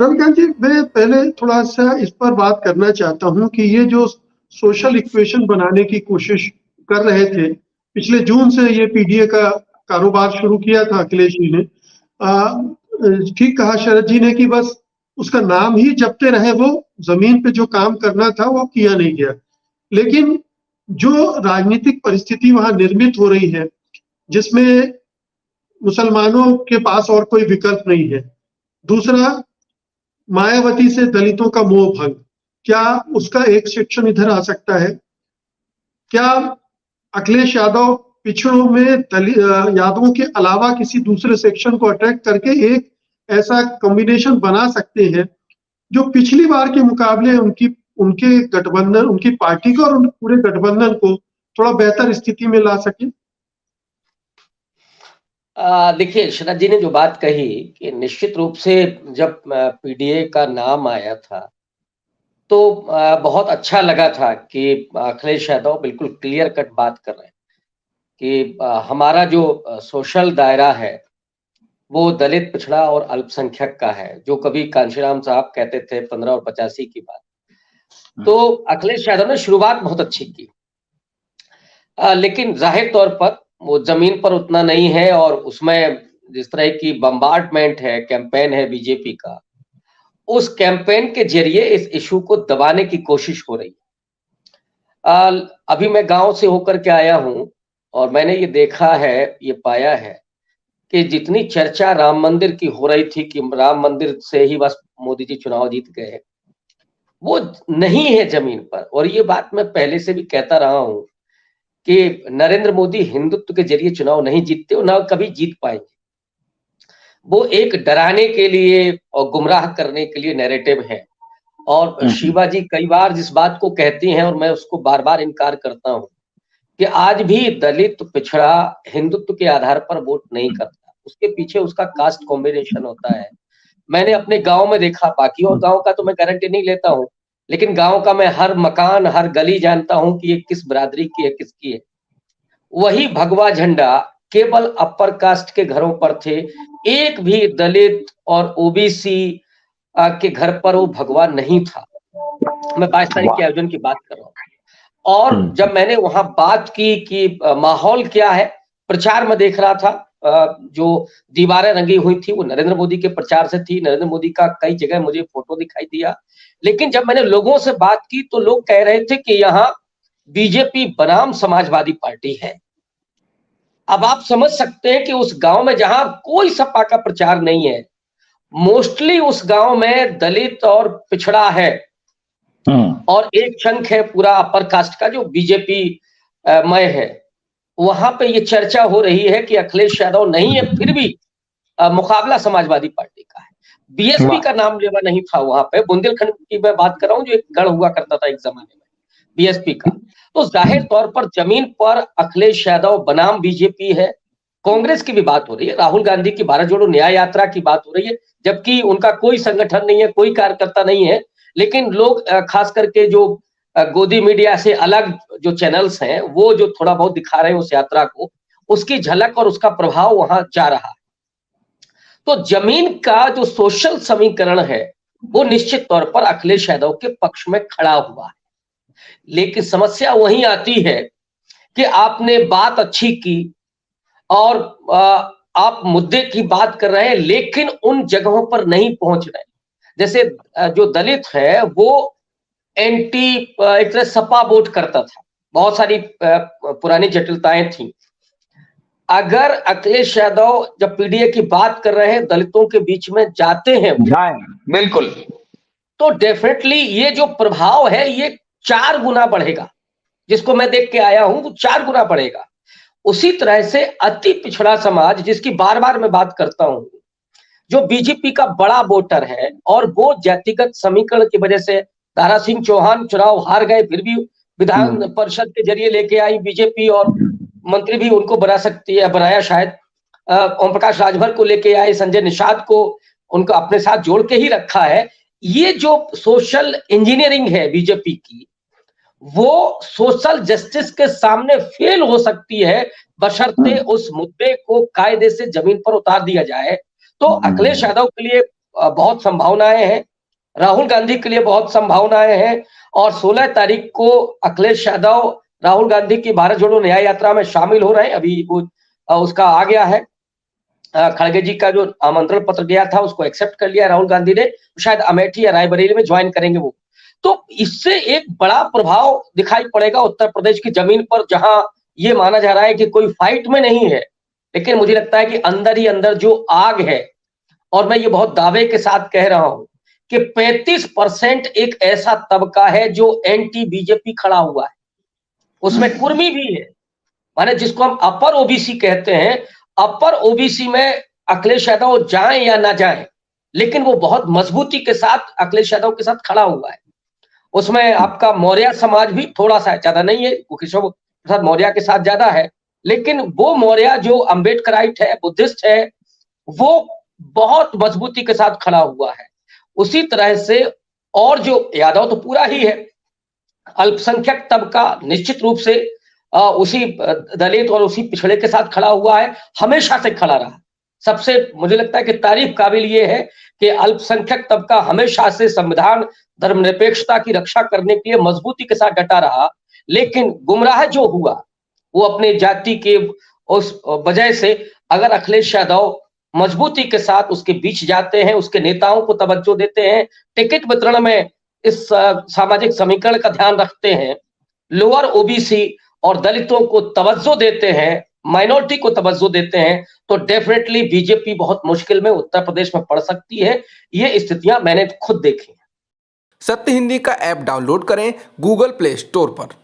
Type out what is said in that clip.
रविकांत जी, मैं पहले थोड़ा सा इस पर बात करना चाहता हूं कि ये जो सोशल इक्वेशन बनाने की कोशिश कर रहे थे, पिछले जून से ये पीडीए का कारोबार शुरू किया था अखिलेश जी ने। ठीक कहा शरद जी ने कि बस उसका नाम ही जपते रहे, वो जमीन पे जो काम करना था वो किया नहीं गया। लेकिन जो राजनीतिक परिस्थिति वहां निर्मित हो रही है, जिसमें मुसलमानों के पास और कोई विकल्प नहीं है, दूसरा मायावती से दलितों का मोह भंग, क्या उसका एक सेक्शन इधर आ सकता है? क्या अखिलेश यादव पिछड़ों में यादवों के अलावा किसी दूसरे सेक्शन को अट्रैक्ट करके एक ऐसा कॉम्बिनेशन बना सकते हैं जो पिछली बार के मुकाबले उनके गठबंधन, उनकी पार्टी को और उन पूरे गठबंधन को थोड़ा बेहतर स्थिति में ला सके? देखिए, शरद जी ने जो बात कही कि निश्चित रूप से जब पीडीए का नाम आया था तो बहुत अच्छा लगा था कि अखिलेश यादव बिल्कुल क्लियर कट बात कर रहे हैं कि हमारा जो सोशल दायरा है वो दलित, पिछड़ा और अल्पसंख्यक का है, जो कभी कांशीराम साहब कहते थे 15 और 85 की बात। तो अखिलेश यादव ने शुरुआत बहुत अच्छी की, लेकिन जाहिर तौर पर वो जमीन पर उतना नहीं है और उसमें जिस तरह की बम्बार्डमेंट है, कैंपेन है बीजेपी का, उस कैंपेन के जरिए इस इशू को दबाने की कोशिश हो रही है। अभी मैं गांव से होकर के आया हूं और मैंने ये देखा है, ये पाया है कि जितनी चर्चा राम मंदिर की हो रही थी कि राम मंदिर से ही बस मोदी जी चुनाव जीत गए, वो नहीं है जमीन पर। और ये बात मैं पहले से भी कहता रहा हूं कि नरेंद्र मोदी हिंदुत्व के जरिए चुनाव नहीं जीतते और ना कभी जीत पाएंगे। वो एक डराने के लिए और गुमराह करने के लिए नैरेटिव है। और शिवाजी कई बार जिस बात को कहती हैं और मैं उसको बार बार इनकार करता हूं कि आज भी दलित, पिछड़ा हिंदुत्व के आधार पर वोट नहीं करता, उसके पीछे उसका कास्ट कॉम्बिनेशन होता है। मैंने अपने गांव में देखा, बाकी और गांव का तो मैं गारंटी नहीं लेता हूं, लेकिन गांव का मैं हर मकान, हर गली जानता हूं कि ये किस बिरादरी की है, किसकी है। वही भगवा झंडा केवल अपर कास्ट के घरों पर थे, एक भी दलित और ओबीसी के घर पर वो भगवा नहीं था। मैं 22 तारीख के आयोजन की बात कर रहा हूँ। और जब मैंने वहां बात की कि माहौल क्या है, प्रचार में देख रहा था, जो दीवारें रंगी हुई थी वो नरेंद्र मोदी के प्रचार से थी, नरेंद्र मोदी का कई जगह मुझे फोटो दिखाई दिया। लेकिन जब मैंने लोगों से बात की तो लोग कह रहे थे कि यहाँ बीजेपी बनाम समाजवादी पार्टी है। अब आप समझ सकते हैं कि उस गांव में जहां कोई सपा का प्रचार नहीं है, मोस्टली उस गांव में दलित और पिछड़ा है और एक चंक है पूरा अपर कास्ट का जो बीजेपी मय है, वहां पे ये चर्चा हो रही है कि अखिलेश यादव नहीं है, फिर भी मुकाबला समाजवादी पार्टी का है। बीएसपी का नाम लेवा नहीं था वहां पे, बुंदेलखंड की मैं बात कर रहा हूँ जो एक गढ़ हुआ करता था एक जमाने में बीएसपी का। तो जाहिर तौर पर जमीन पर अखिलेश यादव बनाम बीजेपी है। कांग्रेस की भी बात हो रही है, राहुल गांधी की भारत जोड़ो न्याय यात्रा की बात हो रही है, जबकि उनका कोई संगठन नहीं है, कोई कार्यकर्ता नहीं है, लेकिन लोग खास करके जो गोदी मीडिया से अलग जो चैनल्स हैं वो जो थोड़ा बहुत दिखा रहे हैं उस यात्रा को, उसकी झलक और उसका प्रभाव वहां जा रहा है। तो जमीन का जो सोशल समीकरण है वो निश्चित तौर पर अखिलेश यादव के पक्ष में खड़ा हुआ है। लेकिन समस्या वहीं आती है कि आपने बात अच्छी की और आप मुद्दे की बात कर रहे हैं, लेकिन उन जगहों पर नहीं पहुंच रहे। जैसे जो दलित है वो एंटी एक तरह सपा वोट करता था, बहुत सारी पुरानी जटिलताएं थी। अगर अखिलेश यादव जब पीडीए की बात कर रहे हैं, दलितों के बीच में जाते हैं बिल्कुल, तो डेफिनेटली ये जो प्रभाव है ये 4 गुना बढ़ेगा। जिसको मैं देख के आया हूं वो 4 गुना बढ़ेगा। उसी तरह से अति पिछड़ा समाज, जिसकी बार बार मैं बात करता हूं, जो बीजेपी का बड़ा वोटर है और वो जातिगत समीकरण की वजह से दारा सिंह चौहान चुनाव हार गए, फिर भी विधान परिषद के जरिए लेके आई बीजेपी और मंत्री भी उनको बना सकती है, बनाया शायद। ओम प्रकाश राजभर को लेके आए, संजय निषाद को उनको अपने साथ जोड़ के ही रखा है। ये जो सोशल इंजीनियरिंग है बीजेपी की, वो सोशल जस्टिस के सामने फेल हो सकती है बशर्ते उस मुद्दे को कायदे से जमीन पर उतार दिया जाए। तो अखिलेश यादव के लिए बहुत संभावनाएं हैं, राहुल गांधी के लिए बहुत संभावनाएं हैं और 16 तारीख को अखिलेश यादव राहुल गांधी की भारत जोड़ो न्याय यात्रा में शामिल हो रहे हैं। अभी वो उसका आ गया है, खड़गे जी का जो आमंत्रण पत्र गया था उसको एक्सेप्ट कर लिया राहुल गांधी ने, शायद अमेठी या रायबरेली में ज्वाइन करेंगे वो। तो इससे एक बड़ा प्रभाव दिखाई पड़ेगा उत्तर प्रदेश की जमीन पर, जहां ये माना जा रहा है कि कोई फाइट में नहीं है, लेकिन मुझे लगता है कि अंदर ही अंदर जो आग है, और मैं ये बहुत दावे के साथ कह रहा हूं कि 35% एक ऐसा तबका है जो एंटी बीजेपी खड़ा हुआ है, उसमें कुर्मी भी है, माने जिसको हम अपर ओबीसी कहते हैं। अपर ओबीसी में अखिलेश यादव जाएं या ना जाएं, लेकिन वो बहुत मजबूती के साथ अखिलेश यादव के साथ खड़ा हुआ है। उसमें आपका मौर्य समाज भी थोड़ा सा, ज्यादा नहीं है, केशव प्रसाद मौर्य के साथ ज्यादा है, लेकिन वो मौर्य जो अम्बेडकराइट है, बुद्धिस्ट है, वो बहुत मजबूती के साथ खड़ा हुआ है। उसी तरह से और जो यादव तो पूरा ही है, अल्पसंख्यक तबका निश्चित रूप से उसी दलित और उसी पिछड़े के साथ खड़ा हुआ है, हमेशा से खड़ा रहा। सबसे मुझे लगता है कि तारीफ काबिल ये है कि अल्पसंख्यक तबका हमेशा से संविधान, धर्मनिरपेक्षता की रक्षा करने के लिए मजबूती के साथ डटा रहा, लेकिन गुमराह जो हुआ वो अपने जाति के उस वजह से, अगर अखिलेश यादव मजबूती के साथ उसके बीच जाते हैं, उसके नेताओं को तवज्जो देते हैं, टिकट वितरण में इस सामाजिक समीकरण का ध्यान रखते हैं, लोअर ओबीसी और दलितों को तवज्जो देते हैं, माइनॉरिटी को तवज्जो देते हैं, तो डेफिनेटली बीजेपी बहुत मुश्किल में उत्तर प्रदेश में पड़ सकती है। ये स्थितियां मैंने खुद देखी हैं। सत्य हिंदी का ऐप डाउनलोड करें गूगल प्ले स्टोर पर।